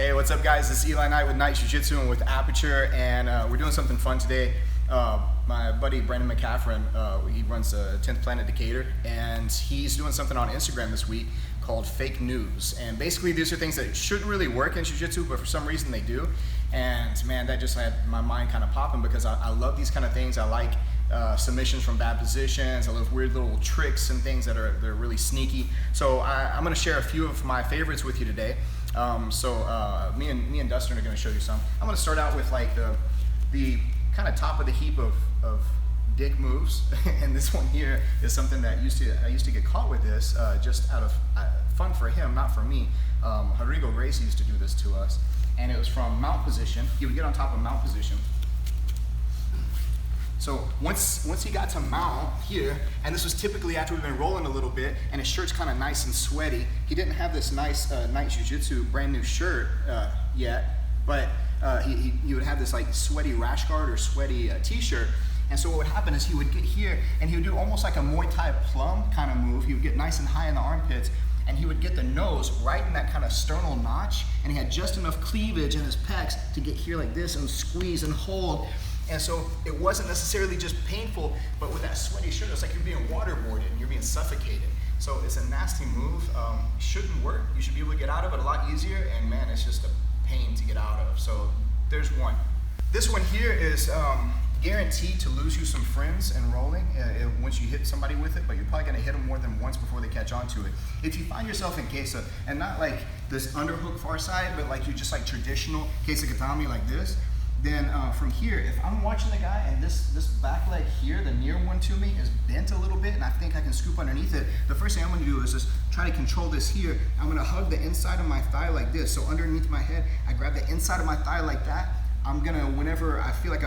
Hey, what's up guys? This is Eli Knight with Knight Jiu-Jitsu and with Aperture, and we're doing something fun today. My buddy Brandon Mccaghren, he runs 10th Planet Decatur, and he's doing something on Instagram this week called Fake News. And basically these are things that shouldn't really work in Jiu-Jitsu, but for some reason they do. And man, that just had my mind kind of popping because I love these kind of things. I like submissions from bad positions. I love weird little tricks and things they're really sneaky. So I'm going to share a few of my favorites with you today. Me and Dustin are going to show you some. I'm going to start out with like the kind of top of the heap of dick moves, and this one here is something that I used to get caught with this just out of fun for him, not for me. Rodrigo Gracie used to do this to us, and it was from mount position. He would get on top of mount position. So once he got to mount here, and this was typically after we've been rolling a little bit, and his shirt's kind of nice and sweaty. He didn't have this nice Knight Jiu-Jitsu brand new shirt yet, but he would have this like sweaty rash guard or sweaty t-shirt. And so what would happen is he would get here, and he would do almost like a Muay Thai plum kind of move. He would get nice and high in the armpits, and he would get the nose right in that kind of sternal notch, and he had just enough cleavage in his pecs to get here like this and squeeze and hold. And so it wasn't necessarily just painful, but with that sweaty shirt, it's like you're being waterboarded and you're being suffocated. So it's a nasty move. Shouldn't work. You should be able to get out of it a lot easier, and man, it's just a pain to get out of. So there's one. This one here is guaranteed to lose you some friends in rolling once you hit somebody with it, but you're probably gonna hit them more than once before they catch on to it. If you find yourself in kesa, and not like this underhook far side, but like you just like traditional kesa gatame like this, then from here, if I'm watching the guy and this back leg here, the near one to me, is bent a little bit and I think I can scoop underneath it, the first thing I'm gonna do is just try to control this here. I'm gonna hug the inside of my thigh like this. So underneath my head, I grab the inside of my thigh like that. I'm gonna, whenever I feel like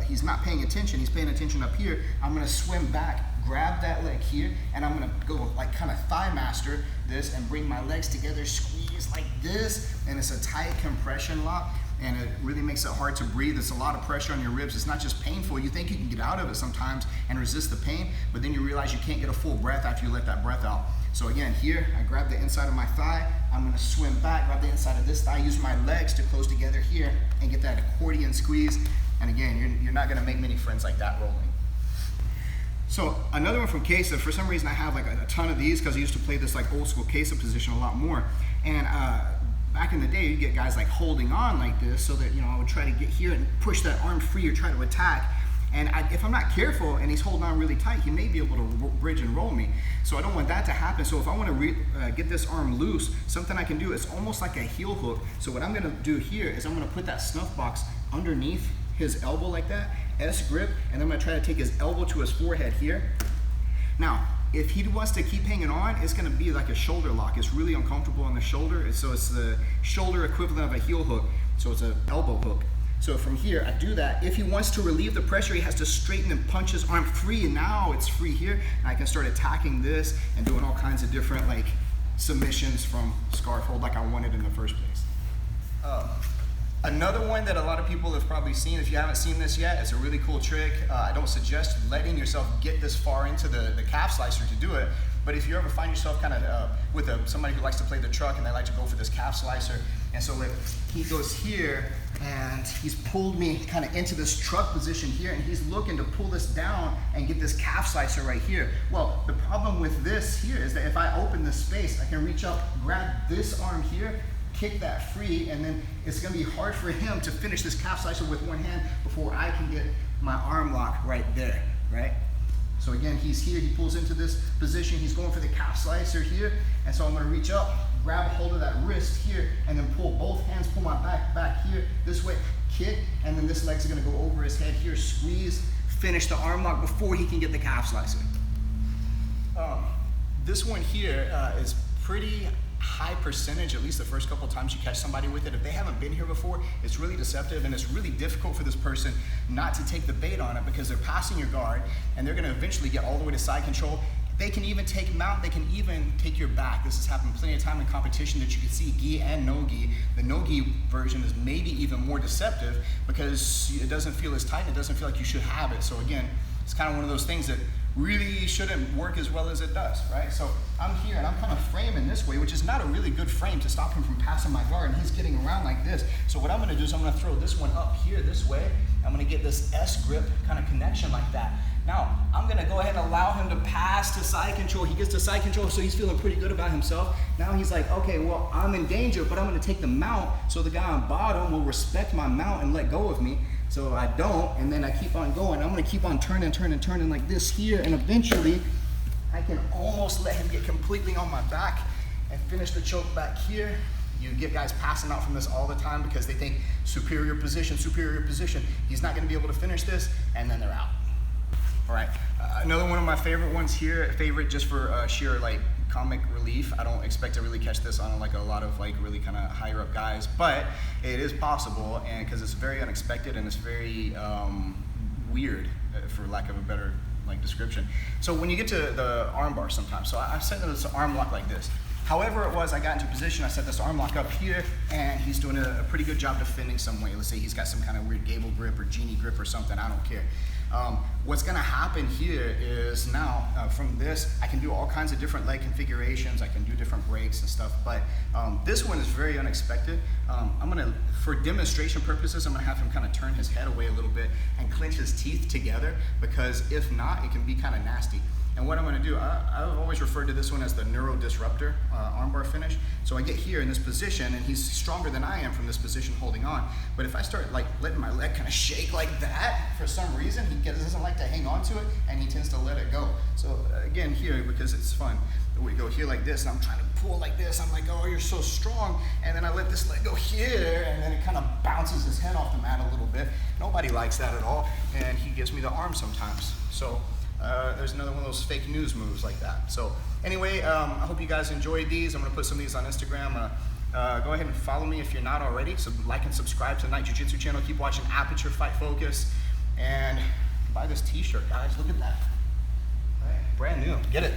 he's not paying attention, he's paying attention up here, I'm gonna swim back, grab that leg here, and I'm gonna go like kind of thigh master this and bring my legs together, squeeze like this, and it's a tight compression lock. And it really makes it hard to breathe. It's a lot of pressure on your ribs. It's not just painful. You think you can get out of it sometimes and resist the pain, but then you realize you can't get a full breath after you let that breath out. So again, here, I grab the inside of my thigh. I'm gonna swim back, grab the inside of this thigh, use my legs to close together here and get that accordion squeeze. And again, you're not gonna make many friends like that rolling. So another one from Kesa, for some reason I have like a ton of these because I used to play this like old school Kesa position a lot more. And back in the day, you get guys like holding on like this so that, you know, I would try to get here and push that arm free or try to attack. And if I'm not careful and he's holding on really tight, he may be able to bridge and roll me. So I don't want that to happen. So if I want to get this arm loose, something I can do is almost like a heel hook. So what I'm going to do here is I'm going to put that snuff box underneath his elbow like that, S grip, and I'm going to try to take his elbow to his forehead here. Now, if he wants to keep hanging on, it's gonna be like a shoulder lock. It's really uncomfortable on the shoulder, so it's the shoulder equivalent of a heel hook, so it's an elbow hook. So from here, I do that. If he wants to relieve the pressure, he has to straighten and punch his arm free, and now it's free here, and I can start attacking this and doing all kinds of different like submissions from scarf hold like I wanted in the first place. Another one that a lot of people have probably seen, if you haven't seen this yet, it's a really cool trick. I don't suggest letting yourself get this far into the calf slicer to do it, but if you ever find yourself kind of with somebody who likes to play the truck and they like to go for this calf slicer, and so like he goes here and he's pulled me kind of into this truck position here, and he's looking to pull this down and get this calf slicer right here. Well, the problem with this here is that if I open this space, I can reach up, grab this arm here, kick that free, and then it's gonna be hard for him to finish this calf slicer with one hand before I can get my arm lock right there, right? So again, he's here, he pulls into this position, he's going for the calf slicer here, and so I'm gonna reach up, grab hold of that wrist here, and then pull both hands, pull my back here, this way, kick, and then this leg's gonna go over his head here, squeeze, finish the arm lock before he can get the calf slicer. This one here is pretty high percentage, at least the first couple of times you catch somebody with it. If they haven't been here before, it's really deceptive, and it's really difficult for this person not to take the bait on it because they're passing your guard and they're going to eventually get all the way to side control. They can even take mount, they can even take your back. This has happened plenty of time in competition that you can see gi and no gi. The no gi version is maybe even more deceptive because it doesn't feel as tight, it doesn't feel like you should have it. So again, it's kind of one of those things that really shouldn't work as well as it does, right? So I'm here and I'm kind of framing this way, which is not a really good frame to stop him from passing my guard, and he's getting around like this. So what I'm gonna do is I'm gonna throw this one up here this way. I'm gonna get this S grip kind of connection like that. Now, I'm gonna go ahead and allow him to pass to side control. He gets to side control, so he's feeling pretty good about himself. Now he's like, okay, well, I'm in danger, but I'm gonna take the mount so the guy on bottom will respect my mount and let go of me. So I don't, and then I keep on going. I'm gonna keep on turning like this here, and eventually I can almost let him get completely on my back and finish the choke back here. You get guys passing out from this all the time because they think superior position. He's not gonna be able to finish this, and then they're out. All right, another one of my favorite ones here, just for sheer like comic relief. I don't expect to really catch this on like a lot of like really kind of higher up guys, but it is possible, and because it's very unexpected and it's very weird, for lack of a better like description. So when you get to the armbar sometimes, so I set this arm lock like this. However it was, I got into position, I set this arm lock up here, and he's doing a pretty good job defending some way. Let's say he's got some kind of weird gable grip or genie grip or something, I don't care. What's gonna happen here is now, from this, I can do all kinds of different leg configurations, I can do different breaks and stuff, but this one is very unexpected. I'm gonna, for demonstration purposes, I'm gonna have him kind of turn his head away a little bit and clench his teeth together, because if not, it can be kind of nasty. And what I'm gonna do, I've always referred to this one as the Neuro disruptor armbar finish. So I get here in this position, and he's stronger than I am from this position holding on. But if I start like letting my leg kind of shake like that, for some reason, he doesn't like to hang on to it, and he tends to let it go. So again, here, because it's fun, we go here like this, and I'm trying to pull like this. I'm like, oh, you're so strong. And then I let this leg go here, and then it kind of bounces his head off the mat a little bit. Nobody likes that at all, and he gives me the arm sometimes. So there's another one of those fake news moves like that. So anyway, I hope you guys enjoyed these. I'm gonna put some of these on Instagram. Go ahead and follow me if you're not already. So like and subscribe to the Night Jiu-Jitsu channel. Keep watching Aperture Fight Focus. And buy this t-shirt, guys. Look at that. All right, brand new. Get it.